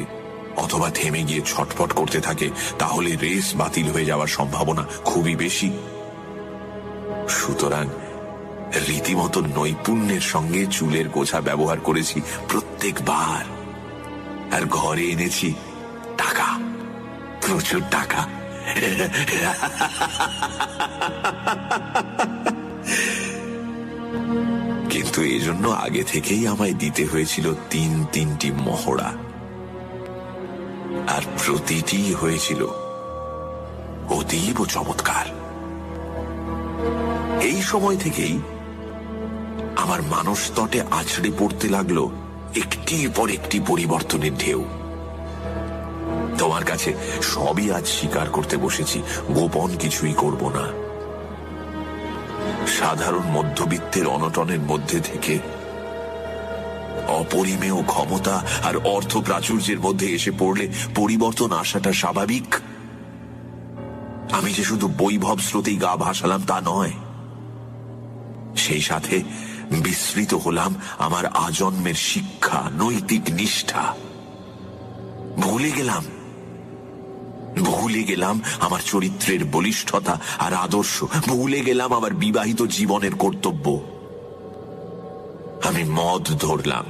অথবা থেমে গিয়ে ছটফট করতে থাকে, তাহলে রেস বাতিল হয়ে যাওয়ার সম্ভাবনা খুবই বেশি। সুতরাং রীতিমতো নৈপুণ্যের সঙ্গে চুলের গোছা ব্যবহার করেছি প্রত্যেকবার। আর ঘরে এনেছি টাকা, প্রচুর টাকা। কিন্তু এজন্য আগে থেকেই আমায় দিতে হয়েছিল 3টি মহড়া, আর প্রতিটি হয়েছিল অতীব চমৎকার। এই সময় থেকেই আমার মানসতটে আছড়ে পড়তে লাগলো একটির পর একটি পরিবর্তনের ঢেউ। তোমার কাছে সবই আজ স্বীকার করতে বসেছি, গোপন কিছুই করব না। সাধারণ মধ্যবিত্তের অনটনের মধ্যে থেকে অপরিমেয় ক্ষমতা আর অর্থ প্রাচুর্যের মধ্যে এসে পড়লে পরিবর্তন আসাটা স্বাভাবিক। আমি যে শুধু বৈভব স্রোতেই গা ভাসালাম তা নয়, সেই সাথে বিস্মৃত হলাম আমার আজন্মের শিক্ষা, নৈতিক নিষ্ঠা। ভুলে গেলাম আমার চরিত্রের বলিষ্ঠতা আর আদর্শ, ভুলে গেলাম আমার বিবাহিত জীবনের কর্তব্য। আমি মদ ধরলাম।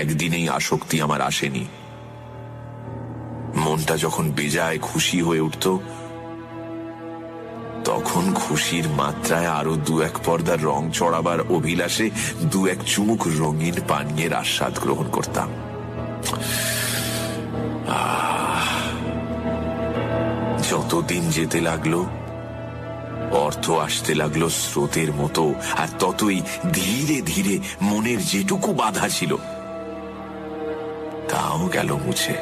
একদিনেই আসক্তি আমার আসেনি। মনটা যখন বেজায় খুশি হয়ে উঠত, তখন খুশির মাত্রায় আরো 2-1 পর্দার রং চড়াবার অভিলাষে 2-1 চুমুক রঙিন পানীয়ের আস্বাদ গ্রহণ করতাম। যতদিন যেতে লাগলো, অর্থ আসতে লাগলো স্রোতের মতো, আর ততই ধীরে ধীরে মনের যেটুকু বাধা ছিল তাও গেল মুছে।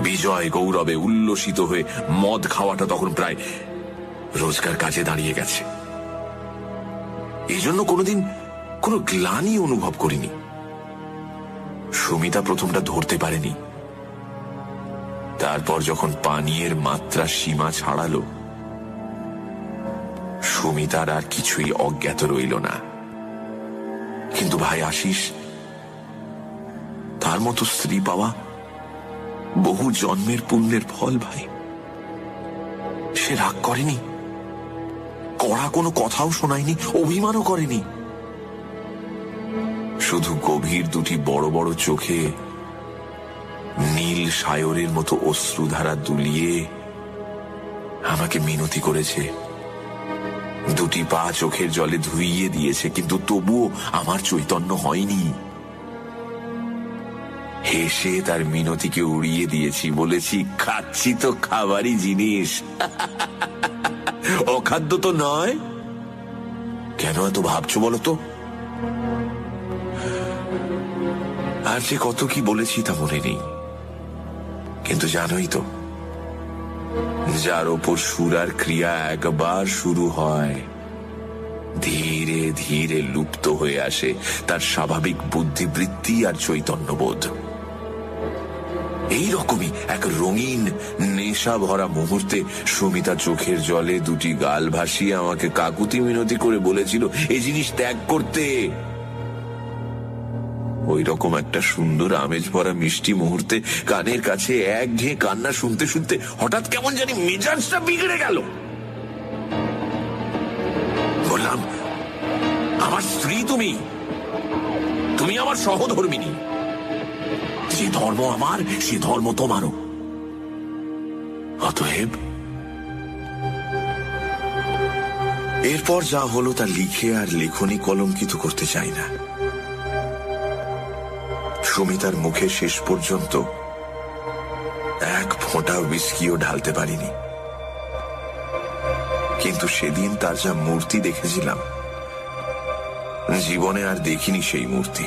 বিজয় গৌরবে উল্লসিত হয়ে মদ খাওয়াটা তখন প্রায় রোজকার কাজে দাঁড়িয়ে গেছে। এই জন্য কোনোদিন কোনো গ্লানি অনুভব করিনি। সুমিতা প্রথমটা ধরতে পারেনি। তারপর যখন পানীয়ের মাত্রা সীমা ছাড়ালো, সুমিতার আর কিছুই অজ্ঞাত রইল না। কিন্তু ভাই আশিস, তার মতো স্ত্রী পাওয়া বহু জন্মের পুণ্যের ফল ভাই। সে রাগ করেনি, কড়া কোনো কথাও শোনায়নি, অভিমানও করেনি। শুধু গভীর 2টি বড় বড় চোখে নীল সায়রের মতো অশ্রুধারা দুলিয়ে আমাকে মিনতি করেছে। 2টি পা চোখের জলে ধুইয়ে দিয়েছে, কিন্তু তবুও আমার চৈতন্য হয়নি। হেসে তার মিনতিকে উড়িয়ে দিয়েছি, বলেছি, খাচ্ছি তো খাবারই জিনিস, অখাদ্য তো নয়। কেন এত ভাবছো বলো তো? আর যে কত কি বলেছি তা মনে নেই, কিন্তু জানোই তো, যার ওপর সুর আর ক্রিয়া একবার শুরু হয়, ধীরে ধীরে লুপ্ত হয়ে আসে তার স্বাভাবিক বুদ্ধিবৃত্তি আর চৈতন্যবোধ। এইরকমই এক রঙিন নেশা ভরা মুহূর্তে সুমিতা চোখের জলে 2টি গাল ভাসিয়ে আমাকে কাকুতি মিনতি করে বলেছিল এই জিনিস ত্যাগ করতে। ওই রকম একটা সুন্দর আমেজ ভরা মিষ্টি মুহূর্তে কানের কাছে একঘেয়ে কান্না শুনতে শুনতে হঠাৎ কেমন জানি মেজাজটা বিগড়ে গেল। বললাম, আমার স্ত্রী তুমি, তুমি আমার সহধর্মিনী। যে ধর্ম আমার, সে ধর্ম তোমারও। অতএব এরপর যা হলো তা লিখে আর লেখনী কলঙ্কিত করতে চাই না। সুমিতার মুখে শেষ পর্যন্ত 1 ফোঁটা হুইস্কিও ঢালতে পারিনি। কিন্তু সেদিন তার যা মূর্তি দেখেছিলাম, জীবনে আর দেখিনি সেই মূর্তি।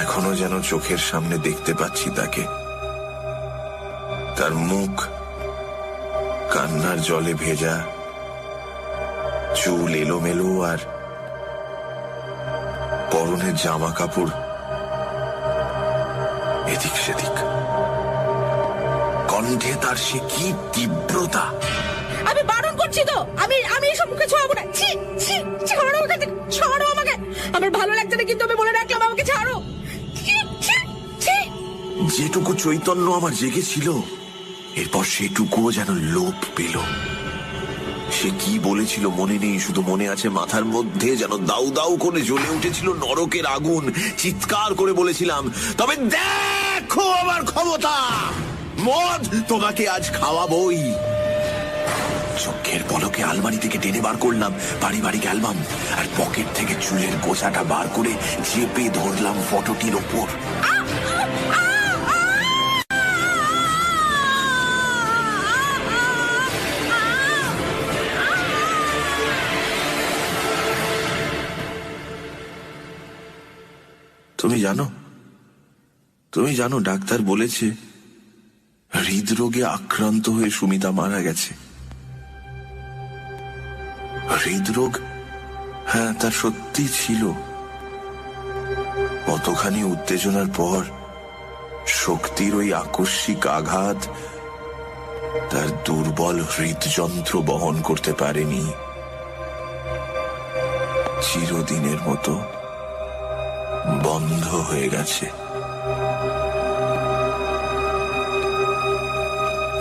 এখনো যেন চোখের সামনে দেখতে পাচ্ছি তাকে। তার মুখ কান্নার জলে ভেজা, চুল এলোমেলো, আর পরনের জামা কাপড় এদিক সেদিক। কণ্ঠে তার সে কি তীব্রতা! আমি বারণ করছি তো, আমি এসব মুখে ছোঁয়াবো না। ছাড়ো ওখান থেকে, ছাড়ো আমাকে। আমার ভালো লাগছে না, কিন্তু আমি বলে রাখলাম, আমাকে ছাড়ো। যেটুকু চৈতন্য আমার জেগেছিল এরপর সেটুকুও যেন লোপ পেল। সে কি বলেছিল মনে নেই, শুধু মনে আছে মাথার মধ্যে যেন দাউ দাউ করে জ্বলে উঠেছিল নরকের আগুন। চিৎকার করে বলেছিলাম, তবে দেখো আমার ক্ষমতা, মদ তোমাকে আজ খাওয়াবই। চোখের পলকে আলমারি থেকে টেনে বার করলাম পারিবারিক অ্যালবাম, আর পকেট থেকে চুলের গোছাটা বার করে চেপে ধরলাম ফটোটির ওপর। তুমি জানো ডাক্তার বলেছে হৃদরোগে আক্রান্ত হয়ে সুমিতা মারা গেছে। হৃদরোগ, হ্যাঁ তা সত্যি ছিল। কতখানি উত্তেজনার পর শক্তির ওই আকস্মিক আঘাত তার দুর্বল হৃদযন্ত্র বহন করতে পারেনি। চিরদিনের মতো বন্ধ হয়ে গেছে।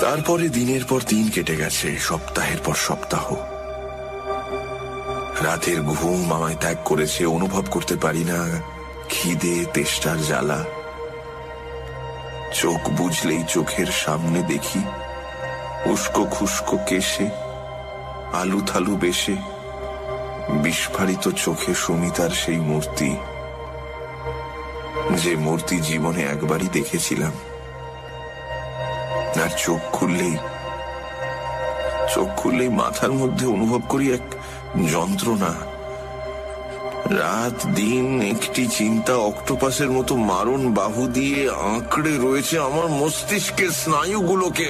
তারপরে দিনের পর দিন কেটে গেছে, সপ্তাহের পর সপ্তাহ। রাতের ঘুম আমায় ত্যাগ করেছে, অনুভব করতে পারি না খিদে তেষ্টার জ্বালা। চোখ বুঝলেই চোখের সামনে দেখি উস্কো খুস্কো কেশে, আলু থালু বেশে বিস্ফারিত চোখে সুমিতার সেই মূর্তি, যে মূর্তি জীবনে একবারই দেখেছিলাম। আর চোখ খুললেই মাথার মধ্যে অনুভব করি এক যন্ত্রণা। রাত দিন একটি চিন্তা অক্টোপাসের মতো মারণ বাহু দিয়ে আঁকড়ে রয়েছে আমার মস্তিষ্কের স্নায়ুগুলোকে।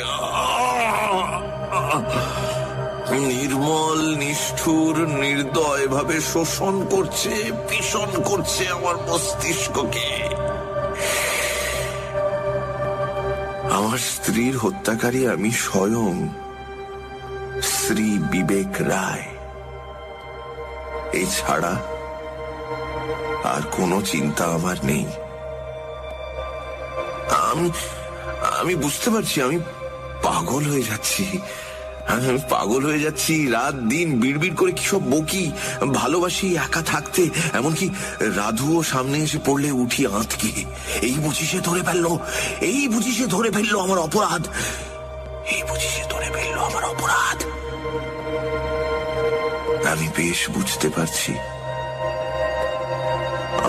নির্মল নিষ্ঠুর নির্দয় ভাবে শোষণ করছে, পিষণ করছে আমার মস্তিষ্ককে। আমার স্ত্রীর হত্যাকারী আমি স্বয়ং, শ্রী বিবেক রায়। এছাড়া আর কোনো চিন্তা আমার নেই। আমি বুঝতে পারছি আমি পাগল হয়ে যাচ্ছি। রাত দিন বিড়বিড় করে কি সব বকি, ভালোবাসি একা থাকতে, এমনকি রাধুও সামনে এসে পড়লে উঠি আঁতকে। এই বুঝি সে ধরে ফেললো আমার অপরাধ। আমি বেশ বুঝতে পারছি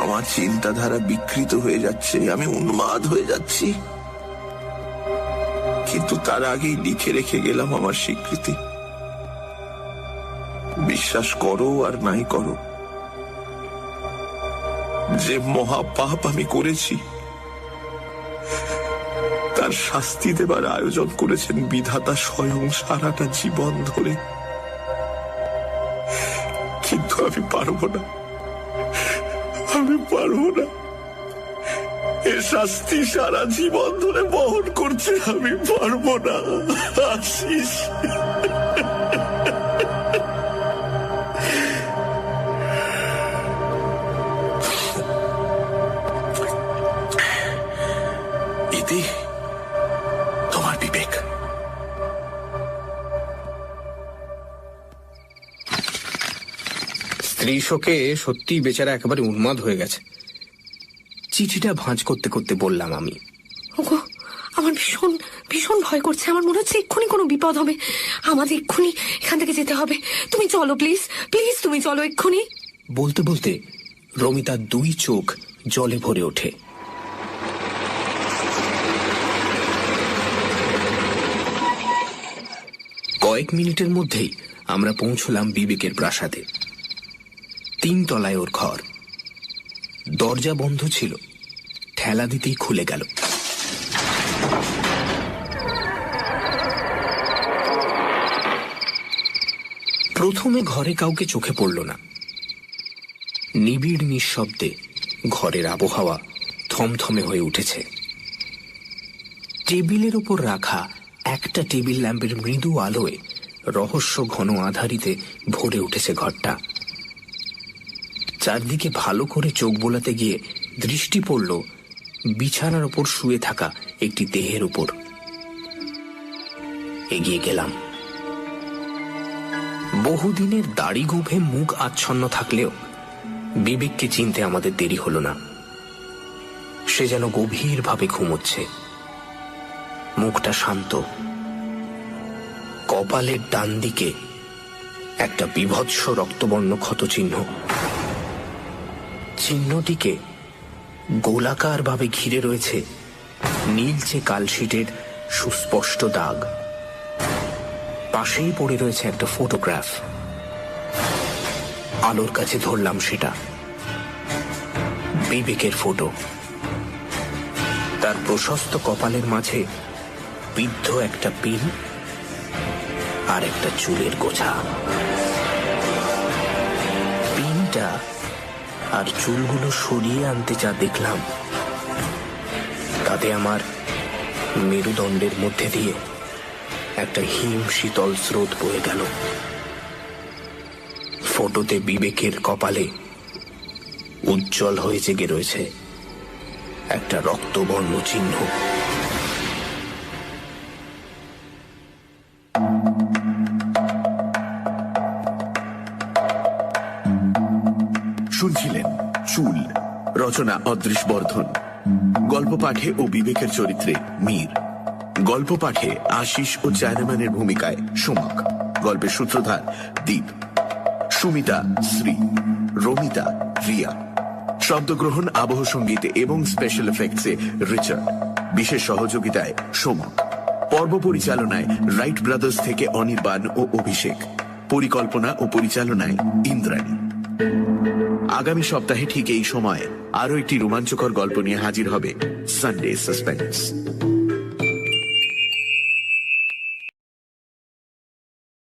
আমার চিন্তাধারা বিকৃত হয়ে যাচ্ছে, আমি উন্মাদ হয়ে যাচ্ছি। কিন্তু তার আগেই লিখে রেখে গেলাম আমার স্বীকৃতি। বিশ্বাস করো আর নাই করো, যে মহাপাপ আমি করেছি তার শাস্তি দেবার আয়োজন করেছেন বিধাতা স্বয়ং সারাটা জীবন ধরে। কিন্তু আমি পারবো না। এর শাস্তি সারা জীবন ধরে বহন করছে, আমি পারবো না। আশিস, ইতি তোমার বিবেক। স্ত্রী শোকে সত্যি বেচারা একেবারে উন্মাদ হয়ে গেছে। চিঠিটা ভাঁজ করতে করতে বললাম আমি, ওগো, আমার ভীষণ ভীষণ ভয় করছে। আমার মনে হচ্ছে এক্ষুনি কোনো বিপদ হবে। আমাদের এক্ষুনি এখান থেকে যেতে হবে। তুমি চলো প্লিজ, তুমি চলো এক্ষুনি। বলতে বলতে রমিতার দুই চোখ জলে ভরে ওঠে। কয়েক মিনিটের মধ্যেই আমরা পৌঁছলাম বিবেকের প্রাসাদে। 3 তলায় ওর ঘর। দরজা বন্ধ ছিল, ঠেলা দিতেই খুলে গেল। প্রথমে ঘরে কাউকে চোখে পড়ল না। নিবিড় নিঃশব্দে ঘরের আবহাওয়া থমথমে হয়ে উঠেছে। টেবিলের ওপর রাখা একটা টেবিল ল্যাম্পের মৃদু আলোয় রহস্য ঘন আধারিতে ভরে উঠেছে ঘরটা। চারদিকে ভালো করে চোখ বোলাতে গিয়ে দৃষ্টি পড়ল বিছানার উপর শুয়ে থাকা একটি দেহের উপর। এগিয়ে গেলাম। বহুদিনের দাড়ি গোঁফে মুখ আচ্ছন্ন থাকলেও বিবেককে চিনতে আমাদের দেরি হলো না। সে যেন গভীরভাবে ঘুমোচ্ছে, মুখটা শান্ত। কপালের ডান দিকে একটা বীভৎস রক্তবর্ণ ক্ষত চিহ্ন। চিহ্নটিকে গোলাকার ভাবে ঘিরে রয়েছে নীলচে কালশিটের সুস্পষ্ট দাগ। পাশেই পড়ে রয়েছে একটা ফটোগ্রাফ। আলোর কাছে ধরলাম সেটা। বিবেকের ফটো। তার প্রশস্ত কপালের মাঝে বিদ্ধ একটা পিন আর একটা চুলের গোছা। পিনটা আর চুলগুলো সরিয়ে আনতে যা দেখলাম, তাতে আমার মেরুদণ্ডের মধ্যে দিয়ে একটা হিম শীতল স্রোত বয়ে গেল। ফটোতে বিবেকের কপালে উজ্জ্বল হয়ে জেগে রয়েছে একটা রক্তবর্ণ চিহ্ন। শুনছিলেন চুল, রচনা অদৃশ বর্ধন। গল্প পাঠে ও বিবেকের চরিত্রে মীর। গল্প পাঠে আশিস ও চায়নাম্যানের ভূমিকায় সোমক। গল্পের সূত্রধার দীপ। সুমিতা শ্রী, রমিতা রিয়া। শব্দগ্রহণ, আবহ সঙ্গীতে এবং স্পেশাল এফেক্টসে রিচার্ড। বিশেষ সহযোগিতায় সোমক। পর্ব পরিচালনায় রাইট ব্রাদার্স থেকে অনির্বাণ ও অভিষেক। পরিকল্পনা ও পরিচালনায় ইন্দ্রাণী। আগামী সপ্তাহে ঠিক এই সময় আরো একটি রোমাঞ্চকর গল্প নিয়ে হাজির হবে সানডে সাসপেন্স।